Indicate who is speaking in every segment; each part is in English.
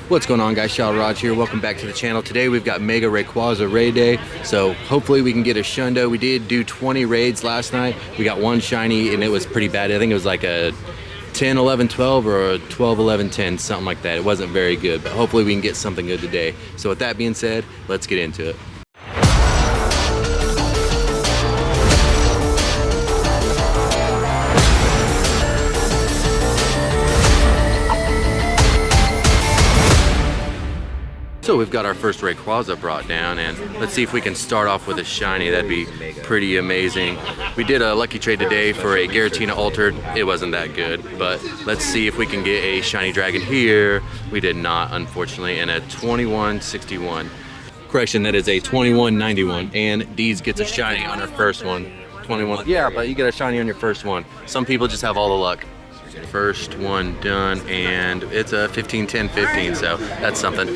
Speaker 1: What's going on, guys? Shadow Raj here. Welcome back to the channel. Today we've got Mega Rayquaza Raid Day, so hopefully we can get a shundo. We did do 20 raids last night. We got one shiny and it was pretty bad. I think it was like a 10, 11, 12 or a 12, 11, 10, something like that. It wasn't very good, but hopefully we can get something good today. So with that being said, let's get into it. So we've got our first Rayquaza brought down, and let's see if we can start off with a shiny. That'd be pretty amazing. We did a lucky trade today for a Giratina altered. It wasn't that good, but let's see if we can get a shiny dragon here. We did not, unfortunately, and a 2161. Correction, that is a 2191, and Deez gets a shiny on her first one. 21. Yeah, but you get a shiny on your first one. Some people just have all the luck. First one done, and it's a 15, 10, 15, so that's something.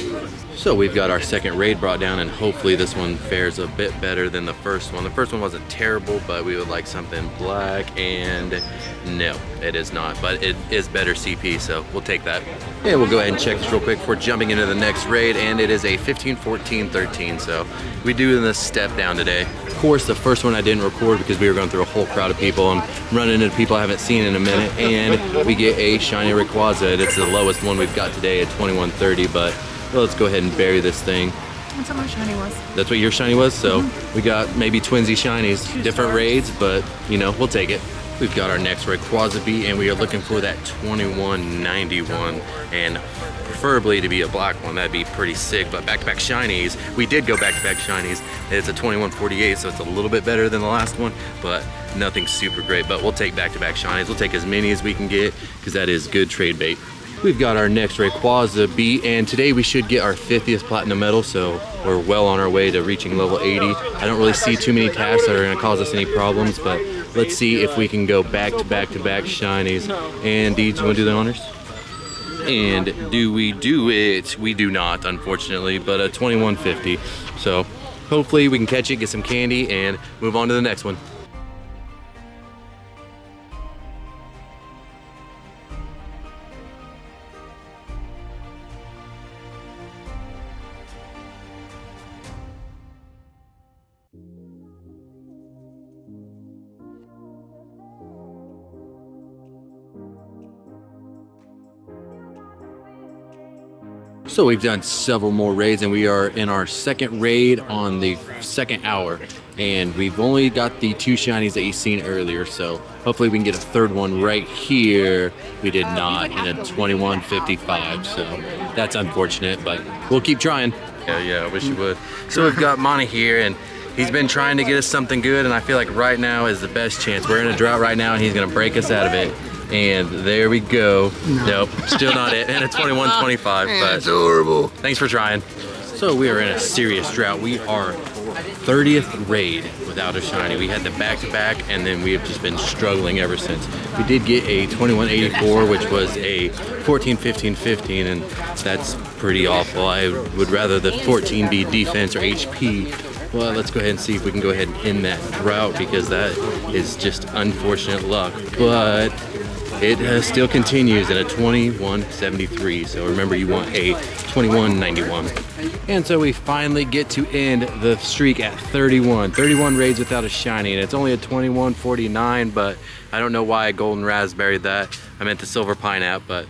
Speaker 1: So we've got our second raid brought down, and hopefully this one fares a bit better than the first one. The first one wasn't terrible, but we would like something black, and no, it is not, but it is better CP, so we'll take that. And we'll go ahead and check this real quick before jumping into the next raid, and it is a 15, 14, 13, so we do this step down today. Of course, the first one I didn't record because we were going through a whole crowd of people and running into people I haven't seen in a minute, and we get a shiny Rayquaza. It's the lowest one we've got today at 2130, but well, let's go ahead and bury this thing.
Speaker 2: That's what my shiny was.
Speaker 1: That's what your shiny was? So we got maybe twinsy shinies, different raids, but you know, we'll take it. We've got our next Rayquaza beat, and we are looking for that 2191, and preferably to be a black one. That'd be pretty sick. But back-to-back shinies, we did go back-to-back shinies. It's a 2148, so it's a little bit better than the last one, but nothing super great. But we'll take back-to-back shinies. We'll take as many as we can get, because that is good trade bait. We've got our next Rayquaza beat, and today we should get our 50th platinum medal, so we're well on our way to reaching level 80. I don't really see too many tasks that are going to cause us any problems, but let's see if we can go back-to-back-to-back shinies. And Deej, you want to do the honors? And do we do it? We do not, unfortunately, but a 2150. So hopefully we can catch it, get some candy, and move on to the next one. So we've done several more raids, and we are in our second raid on the second hour, and we've only got the two shinies that you've seen earlier, so hopefully we can get a third one right here. We did not, in a 2155, so that's unfortunate, but we'll keep trying. Yeah, I wish you would. So we've got Monty here, and he's been trying to get us something good, and I feel like right now is the best chance. We're in a drought right now, and he's gonna break us out of it. And there we go. Nope, still not it. And a 2125, but it's horrible. Thanks for trying. So we are in a serious drought. We are 30th raid without a shiny. We had the back-to-back, and then we have just been struggling ever since. We did get a 2184, which was a 14, 15, 15, and that's pretty awful. I would rather the 14 be defense or HP. Well, let's go ahead and see if we can go ahead and end that drought, because that is just unfortunate luck. But it still continues at a 2173, so remember, you want a 2191. And so we finally get to end the streak at 31 raids without a shiny, and it's only a 2149, but I don't know why I golden raspberry that. I meant the silver pineapple, but,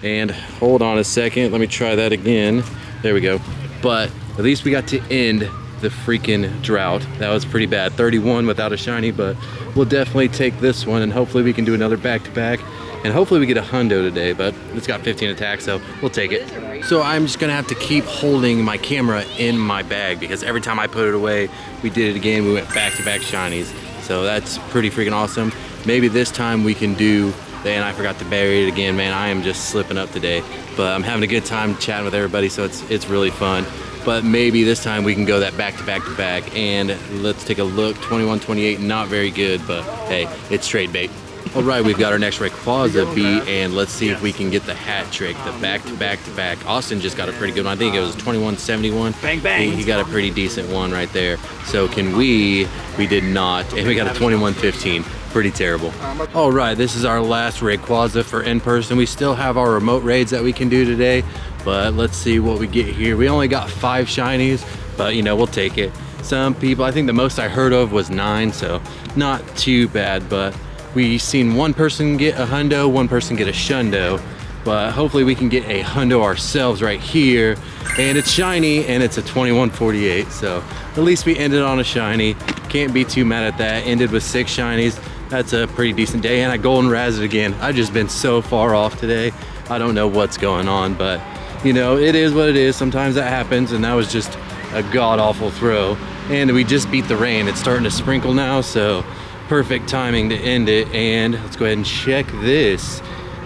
Speaker 1: and hold on a second, let me try that again. There we go. But at least we got to end the freaking drought. That was pretty bad, 31 without a shiny, but we'll definitely take this one, and hopefully we can do another back-to-back, and hopefully we get a hundo today, but it's got 15 attacks, so we'll take it. So I'm just gonna have to keep holding my camera in my bag, because every time I put it away, we did it again, we went back-to-back shinies, so that's pretty freaking awesome. Maybe this time we can do, and I forgot to bury it again, man. I am just slipping up today, but I'm having a good time chatting with everybody, so it's really fun. But maybe this time we can go that back-to-back-to-back, and let's take a look. 2128, not very good, but hey, it's trade bait. All right, we've got our next Rayquaza beat, and let's see if we can get the hat trick, the back-to-back-to-back. Austin just got a pretty good one. I think it was 2171. Bang, bang. He got a pretty decent one right there. So can we did not, and we got a 2115. Pretty terrible. All right, this is our last Rayquaza for in person. We still have our remote raids that we can do today, but let's see what we get here. We only got 5 shinies, but you know, we'll take it. Some people, I think the most I heard of was 9, so not too bad, but we seen one person get a hundo, one person get a shundo, but hopefully we can get a hundo ourselves right here. And it's shiny, and it's a 2148, so at least we ended on a shiny. Can't be too mad at that. Ended with 6 shinies. That's a pretty decent day, and I golden razz it again. I've just been so far off today. I don't know what's going on, but you know, it is what it is. Sometimes that happens, and that was just a god-awful throw. And we just beat the rain. It's starting to sprinkle now, so perfect timing to end it. And let's go ahead and check this.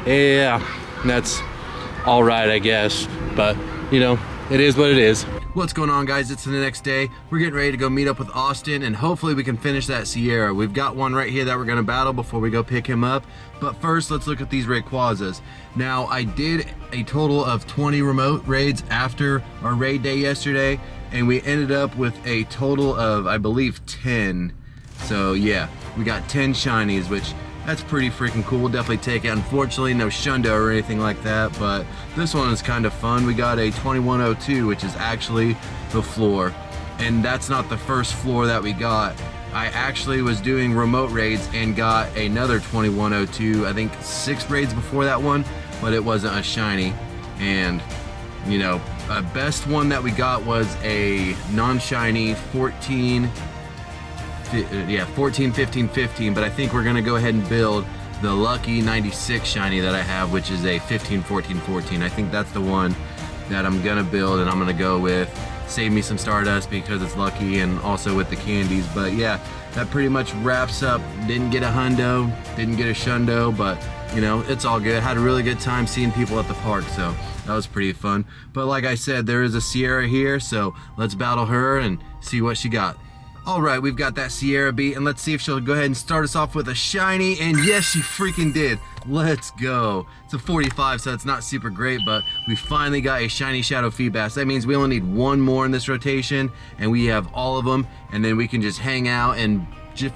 Speaker 1: Yeah, that's all right, I guess, but you know, it is what it is. What's going on, guys? It's the next day. We're getting ready to go meet up with Austin, and hopefully we can finish that Sierra. We've got one right here that we're gonna battle before we go pick him up. But first, let's look at these Rayquazas. Now, I did a total of 20 remote raids after our raid day yesterday, and we ended up with a total of, I believe, 10. So yeah, we got 10 shinies, which that's pretty freaking cool. We'll definitely take it. Unfortunately, no shundo or anything like that, but this one is kind of fun. We got a 2102, which is actually the floor. And that's not the first floor that we got. I actually was doing remote raids and got another 2102, I think 6 raids before that one, but it wasn't a shiny. And you know, best one that we got was a non-shiny 14, 15, 15, but I think we're gonna go ahead and build the lucky 96 shiny that I have, which is a 15, 14, 14. I think that's the one that I'm gonna build, and I'm gonna go with. Save me some Stardust because it's lucky, and also with the candies. But yeah, that pretty much wraps up. Didn't get a hundo, didn't get a shundo, but you know, it's all good. Had a really good time seeing people at the park, so that was pretty fun. But like I said, there is a Sierra here, so let's battle her and see what she got. All right, we've got that Sierra beat, and let's see if she'll go ahead and start us off with a shiny, and yes, she freaking did. Let's go. It's a 45, so it's not super great, but we finally got a shiny Shadow Feebas. That means we only need one more in this rotation, and we have all of them, and then we can just hang out and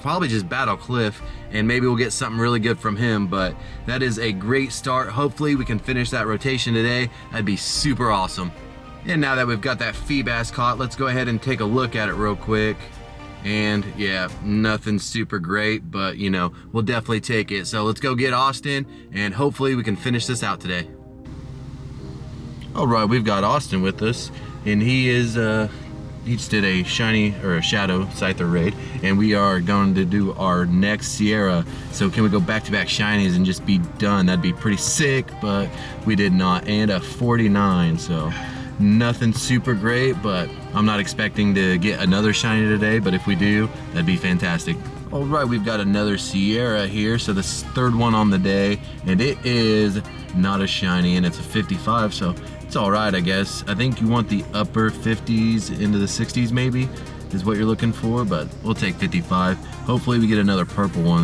Speaker 1: probably just battle Cliff, and maybe we'll get something really good from him. But that is a great start. Hopefully we can finish that rotation today. That'd be super awesome. And now that we've got that Feebas caught, let's go ahead and take a look at it real quick. And yeah, nothing super great, but you know, we'll definitely take it. So let's go get Austin, and hopefully we can finish this out today. All right, we've got Austin with us, and he just did a shiny or a shadow Scyther raid, and we are going to do our next Sierra. So can we go back-to-back shinies and just be done? That'd be pretty sick, but we did not. And a 49, so nothing super great, but I'm not expecting to get another shiny today, but if we do, that'd be fantastic. All right, we've got another Sierra here, so this third one on the day, and it is not a shiny, and it's a 55, so it's all right, I guess. I think you want the upper 50s into the 60s maybe is what you're looking for, but we'll take 55. Hopefully we get another purple one.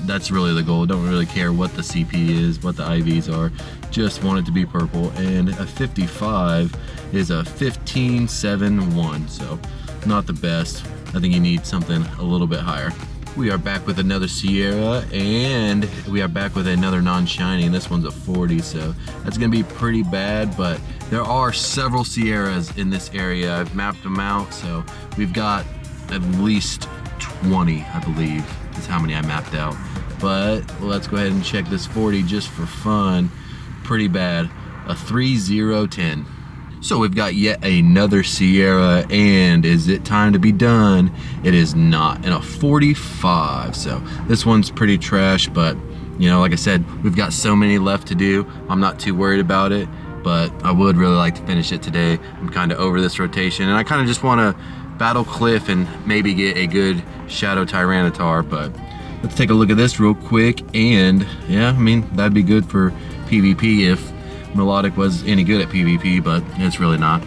Speaker 1: That's really the goal. Don't really care what the CP is, what the IVs are. Just want it to be purple. And a 55 is a 1571, so not the best. I think you need something a little bit higher. We are back with another Sierra, and we are back with another non-shiny, and this one's a 40, so that's gonna be pretty bad, but there are several Sierras in this area. I've mapped them out, so we've got at least 20, I believe, is how many I mapped out. But let's go ahead and check this 40 just for fun. Pretty bad, a 3010. So we've got yet another Sierra, and is it time to be done? It is not, and a 45. So this one's pretty trash, but you know, like I said, we've got so many left to do. I'm not too worried about it, but I would really like to finish it today. I'm kind of over this rotation, and I kind of just want to battle Cliff and maybe get a good Shadow Tyranitar. But let's take a look at this real quick, and yeah, I mean, that'd be good for PvP if Melodic was any good at PvP, but it's really not.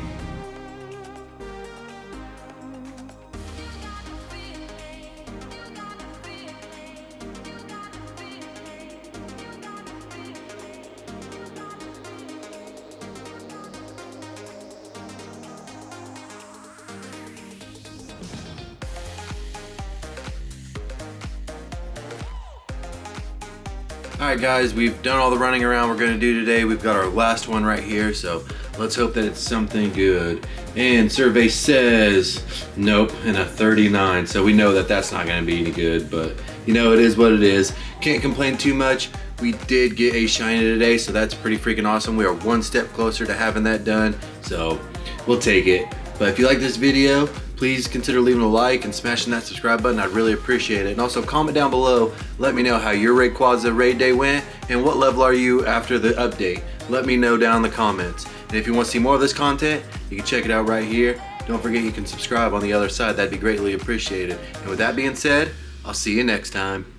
Speaker 1: Alright guys, we've done all the running around we're going to do today. We've got our last one right here, so Let's hope that it's something good. And survey says nope, and a 39. So we know that that's not gonna be any good, but you know, it is what it is. Can't complain too much. We did get a shiny today, so that's pretty freaking awesome. We are one step closer to having that done, so we'll take it. But if you like this video, please consider leaving a like and smashing that subscribe button. I'd really appreciate it. And also comment down below, let me know how your Rayquaza Raid day went and what level are you after the update. Let me know down in the comments. And if you want to see more of this content, you can check it out right here. Don't forget you can subscribe on the other side. That'd be greatly appreciated. And with that being said, I'll see you next time.